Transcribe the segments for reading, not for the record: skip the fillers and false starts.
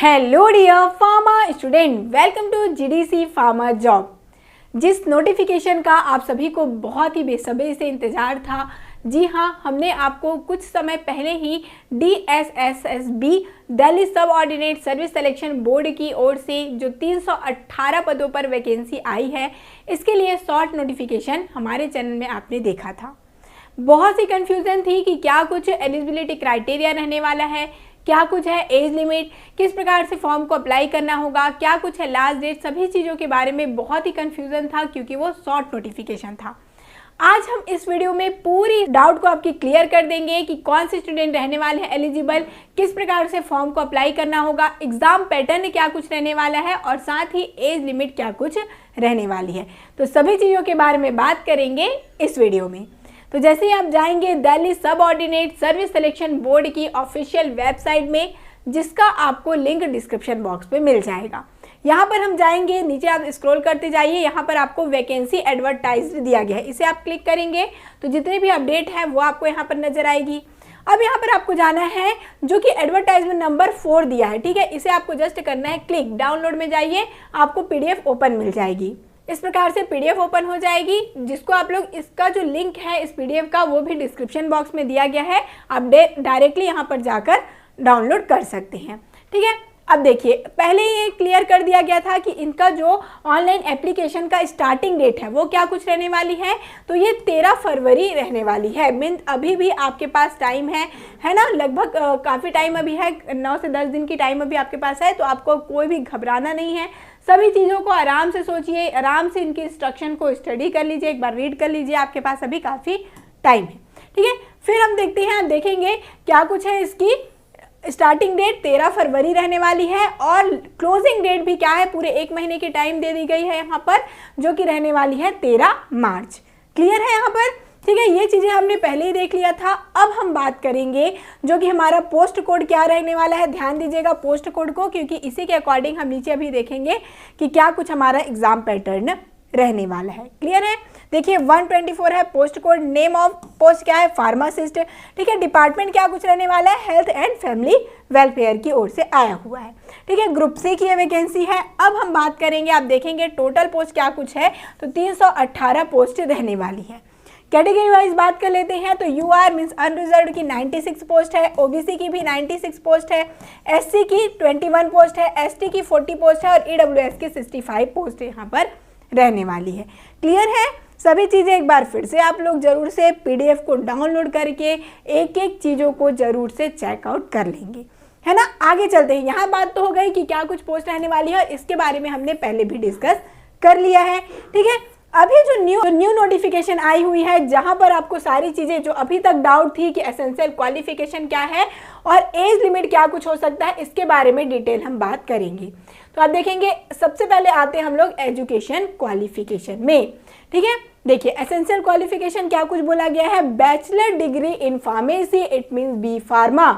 Hello dear pharma student, welcome to GDC pharma job. जिस notification का आप सभी को बहुत ही बेसब्री से इंतज़ार था, जी हाँ, हमने आपको कुछ समय पहले ही DSSSB दिल्ली सब ऑर्डिनेट सर्विस सिलेक्शन बोर्ड की ओर से जो 318 पदों पर वैकेंसी आई है, इसके लिए शॉर्ट नोटिफिकेशन हमारे चैनल में आपने देखा था। बहुत सी कन्फ्यूज़न थी कि क्या कुछ एलिजिबिलिटी क्राइटेरिया रहने वाला है, क्या कुछ है एज लिमिट, किस प्रकार से फॉर्म को अप्लाई करना होगा, क्या कुछ है लास्ट डेट, सभी चीज़ों के बारे में बहुत ही कन्फ्यूज़न था क्योंकि वो शॉर्ट नोटिफिकेशन था। आज हम इस वीडियो में पूरी डाउट को आपकी क्लियर कर देंगे कि कौन से स्टूडेंट रहने वाले हैं एलिजिबल, किस प्रकार से फॉर्म को अप्लाई करना होगा, एग्जाम पैटर्न क्या कुछ रहने वाला है और साथ ही एज लिमिट क्या कुछ रहने वाली है। तो सभी चीज़ों के बारे में बात करेंगे इस वीडियो में। तो जैसे ही आप जाएंगे दिल्ली सब ऑर्डिनेट सर्विस सिलेक्शन बोर्ड की ऑफिशियल वेबसाइट में, जिसका आपको लिंक डिस्क्रिप्शन बॉक्स पे मिल जाएगा। यहाँ पर हम जाएंगे, नीचे आप स्क्रॉल करते जाइए, यहाँ पर आपको वैकेंसी एडवर्टाइज्ड दिया गया है, इसे आप क्लिक करेंगे तो जितने भी अपडेट है वो आपको यहाँ पर नजर आएगी। अब यहाँ पर आपको जाना है जो कि एडवर्टाइजमेंट नंबर 4 दिया है, ठीक है, इसे आपको जस्ट करना है क्लिक। डाउनलोड में जाइए, आपको PDF ओपन मिल जाएगी। इस प्रकार से PDF ओपन हो जाएगी, जिसको आप लोग, इसका जो लिंक है इस PDF का वो भी डिस्क्रिप्शन बॉक्स में दिया गया है, आप डायरेक्टली यहाँ पर जाकर डाउनलोड कर सकते हैं, ठीक है। अब देखिए, पहले ये क्लियर कर दिया गया था कि इनका जो ऑनलाइन एप्लीकेशन का स्टार्टिंग डेट है वो क्या कुछ रहने वाली है, तो ये 13 फरवरी रहने वाली है। मीन्स अभी भी आपके पास टाइम है ना, लगभग काफ़ी टाइम अभी है, 9 से 10 दिन की टाइम अभी आपके पास है। तो आपको कोई भी घबराना नहीं है, सभी चीज़ों को आराम से सोचिए, आराम से इनकी इंस्ट्रक्शन को स्टडी कर लीजिए, एक बार रीड कर लीजिए, आपके पास अभी काफ़ी टाइम है, ठीक है। फिर हम देखते हैं, देखेंगे क्या कुछ है। इसकी स्टार्टिंग डेट 13 फरवरी रहने वाली है और क्लोजिंग डेट भी क्या है, पूरे 1 महीने की टाइम दे दी गई है यहाँ पर, जो कि रहने वाली है 13 मार्च। क्लियर है यहाँ पर, ठीक है। ये चीज़ें हमने पहले ही देख लिया था। अब हम बात करेंगे जो कि हमारा पोस्ट कोड क्या रहने वाला है। ध्यान दीजिएगा पोस्ट कोड को, क्योंकि इसी के अकॉर्डिंग हम नीचे अभी देखेंगे कि क्या कुछ हमारा एग्जाम पैटर्न रहने वाला है। क्लियर है, देखिए 124 है post code. Name of post क्या है, फार्मासिस्ट, ठीक है। डिपार्टमेंट क्या कुछ रहने वाला है, हेल्थ एंड फैमिली वेलफेयर की ओर से आया हुआ है, ठीक है। ग्रुप C की वैकेंसी है। अब हम बात करेंगे, आप देखेंगे टोटल पोस्ट क्या कुछ है, तो 318 पोस्ट रहने वाली है। कैटेगरी वाइज बात कर लेते हैं तो UR मीन्स अनरिजर्व की 96 पोस्ट है, OBC की भी 96 पोस्ट है, SC की 21 पोस्ट है, ST की 40 पोस्ट है और EWS की 65 पोस्ट यहाँ पर रहने वाली है। क्लियर है, सभी चीज़ें एक बार फिर से आप लोग जरूर से PDF को डाउनलोड करके एक एक चीज़ों को जरूर से चेकआउट कर लेंगे, है ना। आगे चलते हैं, यहाँ बात तो हो गई कि क्या कुछ पोस्ट रहने वाली है और इसके बारे में हमने पहले भी डिस्कस कर लिया है, ठीक है। अभी जो न्यू नोटिफिकेशन आई हुई है, जहां पर आपको सारी चीज़ें जो अभी तक डाउट थी कि एसेंशियल क्वालिफिकेशन क्या है और एज लिमिट क्या कुछ हो सकता है, इसके बारे में डिटेल हम बात करेंगे। तो आप देखेंगे, सबसे पहले आते हैं हम लोग एजुकेशन क्वालिफिकेशन में, ठीक है। देखिए एसेंशियल क्वालिफिकेशन क्या कुछ बोला गया है, bachelor degree in pharmacy, it means B pharma,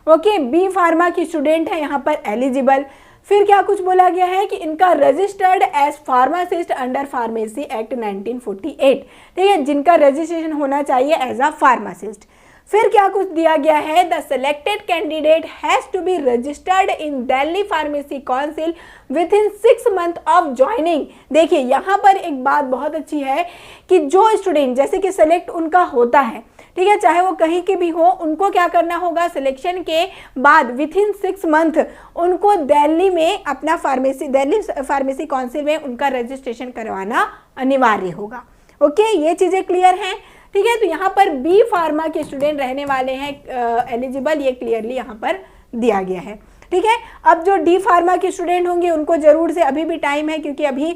okay, B pharma की स्टूडेंट है यहाँ पर एलिजिबल। फिर क्या कुछ बोला गया है कि इनका registered as pharmacist under pharmacy act 1948, ठीक है, जिनका रजिस्ट्रेशन होना चाहिए एज अ फार्मासिस्ट। फिर क्या कुछ दिया गया है, the selected candidate has to be registered in Delhi pharmacy council within 6 month of joining. देखिए यहाँ पर एक बात बहुत अच्छी है कि जो स्टूडेंट जैसे कि सिलेक्ट उनका होता है, ठीक है, चाहे वो कहीं के भी हो, उनको क्या करना होगा, सिलेक्शन के बाद विथ इन 6 मंथ उनको दिल्ली में अपना दिल्ली फार्मेसी काउंसिल में उनका रजिस्ट्रेशन करवाना अनिवार्य होगा। ओके, ये चीज़ें क्लियर हैं, ठीक है। तो यहाँ पर B फार्मा के स्टूडेंट रहने वाले हैं एलिजिबल, ये क्लियरली यहाँ पर दिया गया है, ठीक है। अब जो D फार्मा के स्टूडेंट होंगे उनको जरूर से, अभी भी टाइम है क्योंकि अभी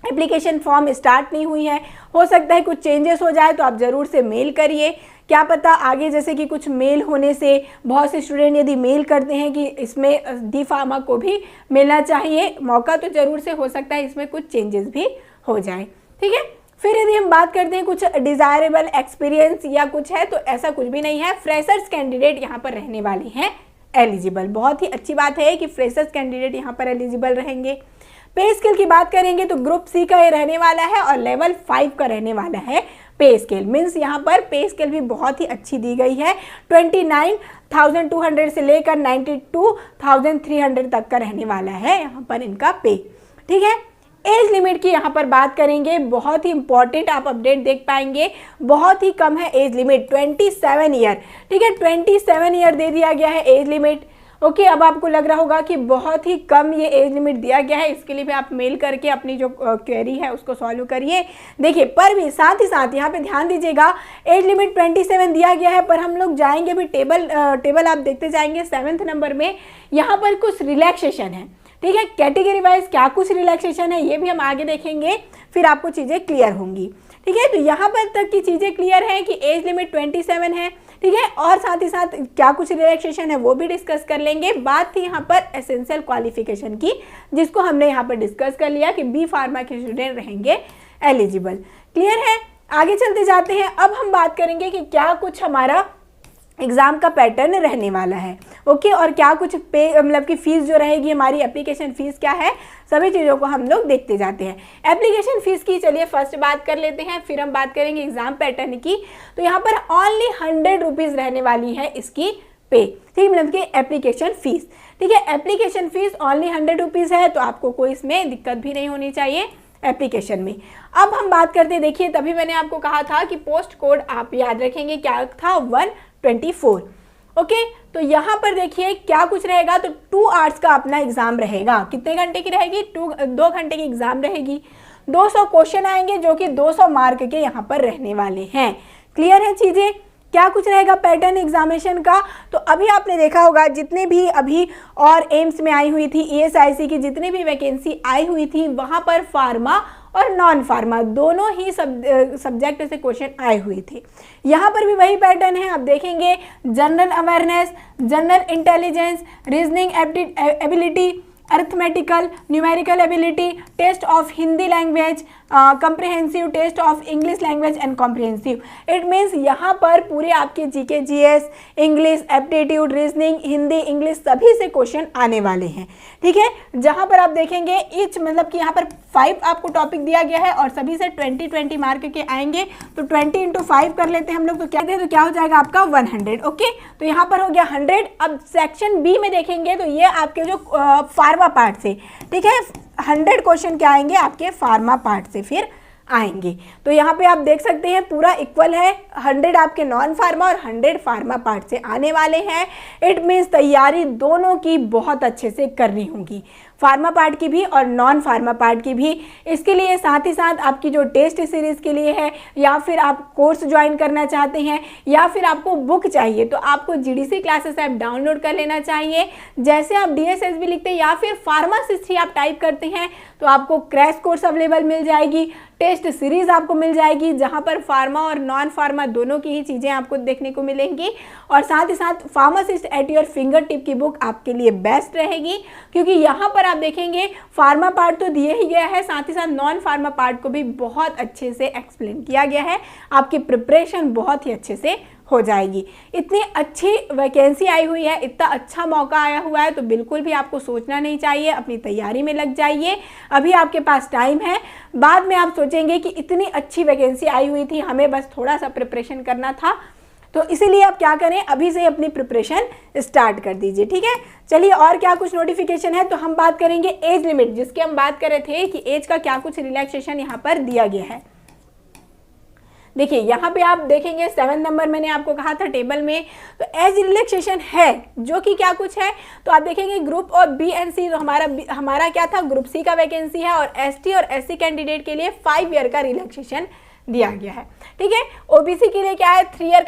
एप्लीकेशन फॉर्म स्टार्ट नहीं हुई है, हो सकता है कुछ चेंजेस हो जाए, तो आप ज़रूर से मेल करिए। क्या पता आगे जैसे कि कुछ मेल होने से बहुत से स्टूडेंट यदि मेल करते हैं कि इसमें D फार्मा को भी मिलना चाहिए मौका, तो ज़रूर से हो सकता है इसमें कुछ चेंजेस भी हो जाए, ठीक है। फिर यदि हम बात करते हैं कुछ डिज़ायरेबल एक्सपीरियंस या कुछ है, तो ऐसा कुछ भी नहीं है। फ्रेशर्स कैंडिडेट यहाँ पर रहने वाली हैं एलिजिबल। बहुत ही अच्छी बात है कि फ्रेशर्स कैंडिडेट यहाँ पर एलिजिबल रहेंगे। पे स्केल की बात करेंगे तो ग्रुप C का ये रहने वाला है और लेवल 5 का रहने वाला है पे स्केल। मीन्स यहाँ पर पे स्केल भी बहुत ही अच्छी दी गई है, 9200 से लेकर 92,300 तक का रहने वाला है यहाँ पर इनका पे। ठीक है, एज लिमिट की यहाँ पर बात करेंगे, बहुत ही इंपॉर्टेंट आप अपडेट देख पाएंगे, बहुत ही कम है एज लिमिट 27 ईयर। ठीक है, 27 ईयर दे दिया गया है एज लिमिट। ओके, अब आपको लग रहा होगा कि बहुत ही कम ये एज लिमिट दिया गया है, इसके लिए भी आप मेल करके अपनी जो क्वेरी है उसको सॉल्व करिए। देखिए, पर भी साथ ही साथ यहाँ पे ध्यान दीजिएगा, एज लिमिट 27 दिया गया है, पर हम लोग जाएंगे भी टेबल आप देखते जाएंगे 7th नंबर में, यहाँ पर कुछ रिलैक्सेशन है। ठीक है, कैटेगरी वाइज क्या कुछ रिलैक्सेशन है ये भी हम आगे देखेंगे, फिर आपको चीज़ें क्लियर होंगी। ठीक है, तो यहाँ पर तक की चीज़ें क्लियर है कि एज लिमिट 27 है। ठीक है, और साथ ही साथ क्या कुछ रिलैक्सेशन है वो भी डिस्कस कर लेंगे। बात थी यहाँ पर एसेंशियल क्वालिफिकेशन की, जिसको हमने यहाँ पर डिस्कस कर लिया कि बी फार्मा के स्टूडेंट रहेंगे एलिजिबल। क्लियर है, आगे चलते जाते हैं। अब हम बात करेंगे कि क्या कुछ हमारा एग्ज़ाम का पैटर्न रहने वाला है। ओके, और क्या कुछ पे मतलब कि फ़ीस जो रहेगी हमारी, एप्लीकेशन फ़ीस क्या है, सभी चीज़ों को हम लोग देखते जाते हैं। एप्लीकेशन फ़ीस की चलिए फर्स्ट बात कर लेते हैं, फिर हम बात करेंगे एग्ज़ाम पैटर्न की। तो यहाँ पर ओनली 100 रुपीज़ रहने वाली है इसकी पे। ठीक, मतलब कि एप्लीकेशन फ़ीस। ठीक है, एप्लीकेशन फ़ीस ओनली 100 रुपीज़ है, तो आपको कोई इसमें दिक्कत भी नहीं होनी चाहिए एप्लीकेशन में। अब हम बात करते हैं, देखिए तभी मैंने आपको कहा था कि पोस्ट कोड आप याद रखेंगे, क्या था 124। ओके, तो यहाँ पर देखिए क्या कुछ रहेगा, तो 2 आवर्स का अपना एग्जाम रहेगा। कितने घंटे की रहेगी, 2 घंटे की एग्जाम रहेगी। 200 क्वेश्चन आएंगे जो कि 200 मार्क के यहाँ पर रहने वाले हैं। क्लियर है चीज़ें, क्या कुछ रहेगा पैटर्न एग्जामिनेशन का। तो अभी आपने देखा होगा जितने भी अभी और एम्स में आई हुई थी, ESIC की जितनी भी वैकेंसी आई हुई थी, वहाँ पर फार्मा और नॉन फार्मा दोनों ही सब्जेक्ट से क्वेश्चन आए हुए थे। यहाँ पर भी वही पैटर्न है, आप देखेंगे general awareness, general intelligence, reasoning ability, arithmetical, numerical ability, test of Hindi language, comprehensive test of English language and comprehensive. It means यहाँ पर पूरे आपके GK GS, English aptitude, reasoning, Hindi, English सभी से क्वेश्चन आने वाले हैं। ठीक है, जहाँ पर आप देखेंगे ईच मतलब कि यहाँ पर 5 आपको टॉपिक दिया गया है और सभी से 20-20 मार्क के आएंगे। तो 20 × 5 कर लेते हैं हम लोग, तो क्या हो जाएगा आपका 100। ओके, तो यहाँ पर हो गया 100। अब सेक्शन बी में देखेंगे तो ये आपके जो फार्मा पार्ट से, ठीक है, 100 क्वेश्चन क्या आएंगे आपके फार्मा पार्ट से फिर आएंगे। तो यहाँ पे आप देख सकते हैं पूरा इक्वल है, 100 आपके नॉन फार्मा और 100 फार्मा पार्ट से आने वाले हैं। इट मीन्स तैयारी दोनों की बहुत अच्छे से करनी होगी, फार्मा पार्ट की भी और नॉन फार्मा पार्ट की भी। इसके लिए साथ ही साथ आपकी जो टेस्ट सीरीज़ के लिए है, या फिर आप कोर्स ज्वाइन करना चाहते हैं, या फिर आपको बुक चाहिए, तो आपको GDC क्लासेस ऐप डाउनलोड कर लेना चाहिए। जैसे आप DSSB लिखते हैं या फिर फार्मासिस्ट ही आप टाइप करते हैं, तो आपको क्रैश कोर्स अवेलेबल मिल जाएगी, टेस्ट सीरीज़ आपको मिल जाएगी, जहाँ पर फार्मा और नॉन फार्मा दोनों की ही चीज़ें आपको देखने को मिलेंगी। और साथ ही साथ pharmacist at your finger tip की बुक आपके लिए बेस्ट रहेगी, क्योंकि यहाँ पर आप देखेंगे फार्मा पार्ट तो दिए ही गया है, साथ ही साथ नॉन फार्मा पार्ट को भी बहुत अच्छे से एक्सप्लेन किया गया है। आपकी प्रिपरेशन बहुत ही अच्छे से हो जाएगी। इतनी अच्छी वैकेंसी आई हुई है, इतना अच्छा मौका आया हुआ है, तो बिल्कुल भी आपको सोचना नहीं चाहिए, अपनी तैयारी में लग जाइए। अभी आपके पास टाइम है, बाद में आप सोचेंगे कि इतनी अच्छी वैकेंसी आई हुई थी, हमें बस थोड़ा सा प्रिपरेशन करना था। तो इसीलिए आप क्या करें, अभी से अपनी प्रिपरेशन स्टार्ट कर दीजिए। ठीक है, चलिए और क्या कुछ नोटिफिकेशन है, तो हम बात करेंगे एज लिमिट, जिसके हम बात कर रहे थे कि एज का क्या कुछ रिलैक्सेशन यहाँ पर दिया गया है। देखिए यहाँ पे आप देखेंगे 7 नंबर मैंने आपको कहा था टेबल में, तो एज रिलैक्सेशन है जो कि क्या कुछ है, तो आप देखेंगे ग्रुप और B and C, तो हमारा क्या था, ग्रुप C का वैकेंसी है, और ST और SC कैंडिडेट के लिए 5 ईयर का रिलैक्सेशन दिया गया है। ठीक है, OBC के लिए क्या है, 3 ईयर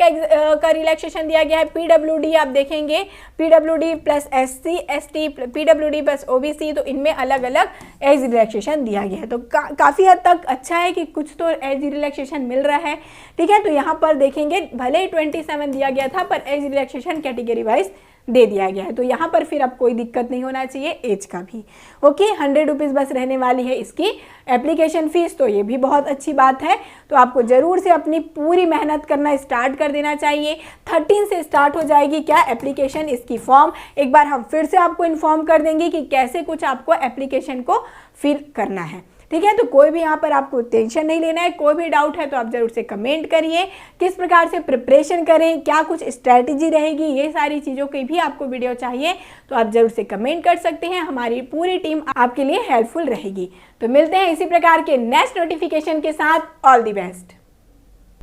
का रिलैक्सेशन दिया गया है। PWD आप देखेंगे, PWD plus SC ST, PWD plus OBC, तो इनमें अलग अलग एज रिलैक्सेशन दिया गया है। तो काफ़ी हद तक अच्छा है कि कुछ तो एज रिलैक्सेशन मिल रहा है। ठीक है, तो यहाँ पर देखेंगे भले ही 27 दिया गया था, पर एज रिलैक्सेशन कैटेगरी वाइज दे दिया गया है, तो यहाँ पर फिर अब कोई दिक्कत नहीं होना चाहिए एज का भी। ओके, 100 रुपीज़ बस रहने वाली है इसकी एप्लीकेशन फ़ीस, तो ये भी बहुत अच्छी बात है। तो आपको ज़रूर से अपनी पूरी मेहनत करना स्टार्ट कर देना चाहिए। 13 से स्टार्ट हो जाएगी क्या एप्लीकेशन, इसकी फॉर्म एक बार हम फिर से आपको इन्फॉर्म कर देंगे कि कैसे कुछ आपको एप्लीकेशन को फिल करना है। ठीक है, तो कोई भी यहाँ पर आपको टेंशन नहीं लेना है। कोई भी डाउट है तो आप ज़रूर से कमेंट करिए, किस प्रकार से प्रिपरेशन करें, क्या कुछ स्ट्रैटेजी रहेगी, ये सारी चीज़ों की भी आपको वीडियो चाहिए तो आप ज़रूर से कमेंट कर सकते हैं। हमारी पूरी टीम आपके लिए हेल्पफुल रहेगी। तो मिलते हैं इसी प्रकार के नेक्स्ट नोटिफिकेशन के साथ। All the best.